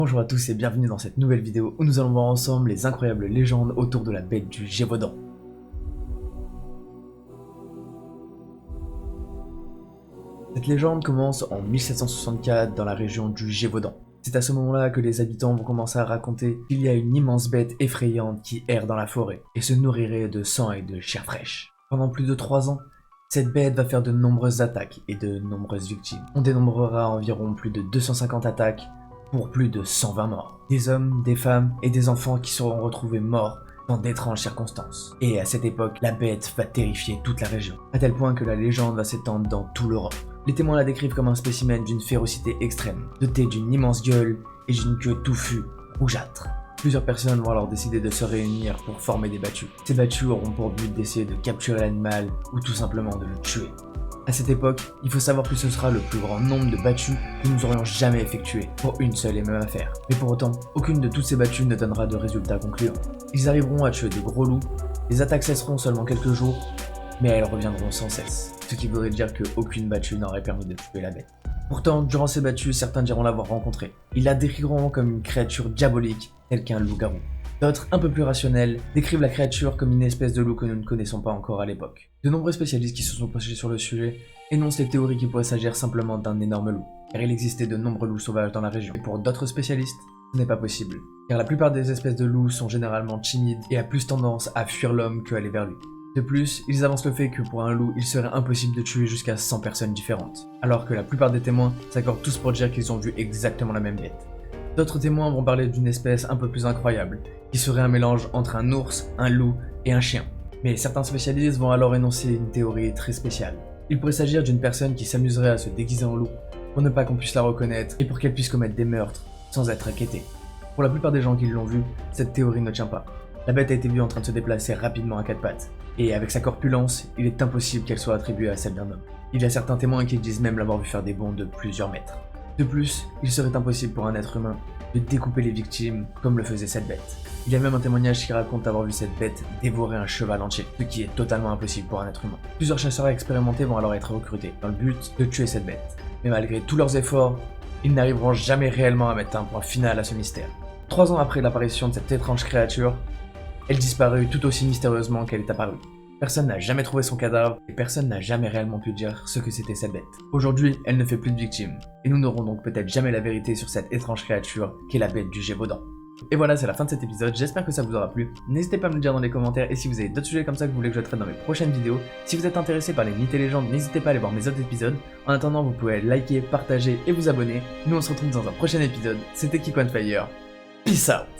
Bonjour à tous et bienvenue dans cette nouvelle vidéo où nous allons voir ensemble les incroyables légendes autour de la bête du Gévaudan. Cette légende commence en 1764 dans la région du Gévaudan. C'est à ce moment-là que les habitants vont commencer à raconter qu'il y a une immense bête effrayante qui erre dans la forêt et se nourrirait de sang et de chair fraîche. Pendant plus de 3 ans, cette bête va faire de nombreuses attaques et de nombreuses victimes. On dénombrera environ plus de 250 attaques pour plus de 120 morts. Des hommes, des femmes et des enfants qui seront retrouvés morts dans d'étranges circonstances. Et à cette époque, la bête va terrifier toute la région, à tel point que la légende va s'étendre dans toute l'Europe. Les témoins la décrivent comme un spécimen d'une férocité extrême, doté d'une immense gueule et d'une queue touffue, rougeâtre. Plusieurs personnes vont alors décider de se réunir pour former des battues. Ces battues auront pour but d'essayer de capturer l'animal ou tout simplement de le tuer. À cette époque, il faut savoir que ce sera le plus grand nombre de battues que nous aurions jamais effectuées pour une seule et même affaire. Mais pour autant, aucune de toutes ces battues ne donnera de résultats concluants. Ils arriveront à tuer de gros loups, les attaques cesseront seulement quelques jours, mais elles reviendront sans cesse, ce qui voudrait dire qu'aucune battue n'aurait permis de tuer la bête. Pourtant, durant ces battues, certains diront l'avoir rencontré. Ils la décriront comme une créature diabolique, telle qu'un loup-garou. D'autres, un peu plus rationnels, décrivent la créature comme une espèce de loup que nous ne connaissons pas encore à l'époque. De nombreux spécialistes qui se sont penchés sur le sujet énoncent les théories qu'il pourrait s'agir simplement d'un énorme loup, car il existait de nombreux loups sauvages dans la région. Et pour d'autres spécialistes, ce n'est pas possible, car la plupart des espèces de loups sont généralement timides et a plus tendance à fuir l'homme qu'à aller vers lui. De plus, ils avancent le fait que pour un loup, il serait impossible de tuer jusqu'à 100 personnes différentes, alors que la plupart des témoins s'accordent tous pour dire qu'ils ont vu exactement la même bête. D'autres témoins vont parler d'une espèce un peu plus incroyable, qui serait un mélange entre un ours, un loup et un chien. Mais certains spécialistes vont alors énoncer une théorie très spéciale. Il pourrait s'agir d'une personne qui s'amuserait à se déguiser en loup, pour ne pas qu'on puisse la reconnaître et pour qu'elle puisse commettre des meurtres sans être inquiétée. Pour la plupart des gens qui l'ont vue, cette théorie ne tient pas. La bête a été vue en train de se déplacer rapidement à 4 pattes, et avec sa corpulence, il est impossible qu'elle soit attribuée à celle d'un homme. Il y a certains témoins qui disent même l'avoir vu faire des bonds de plusieurs mètres. De plus, il serait impossible pour un être humain de découper les victimes comme le faisait cette bête. Il y a même un témoignage qui raconte avoir vu cette bête dévorer un cheval entier, ce qui est totalement impossible pour un être humain. Plusieurs chasseurs expérimentés vont alors être recrutés dans le but de tuer cette bête. Mais malgré tous leurs efforts, ils n'arriveront jamais réellement à mettre un point final à ce mystère. 3 ans après l'apparition de cette étrange créature, elle disparut tout aussi mystérieusement qu'elle est apparue. Personne n'a jamais trouvé son cadavre et personne n'a jamais réellement pu dire ce que c'était cette bête. Aujourd'hui, elle ne fait plus de victimes, et nous n'aurons donc peut-être jamais la vérité sur cette étrange créature qu'est la bête du Gévaudan. Et voilà, c'est la fin de cet épisode, j'espère que ça vous aura plu. N'hésitez pas à me le dire dans les commentaires et si vous avez d'autres sujets comme ça que vous voulez que je traite dans mes prochaines vidéos. Si vous êtes intéressé par les mythes et légendes, n'hésitez pas à aller voir mes autres épisodes. En attendant, vous pouvez liker, partager et vous abonner. Nous on se retrouve dans un prochain épisode. C'était Keep on Fire. Peace out.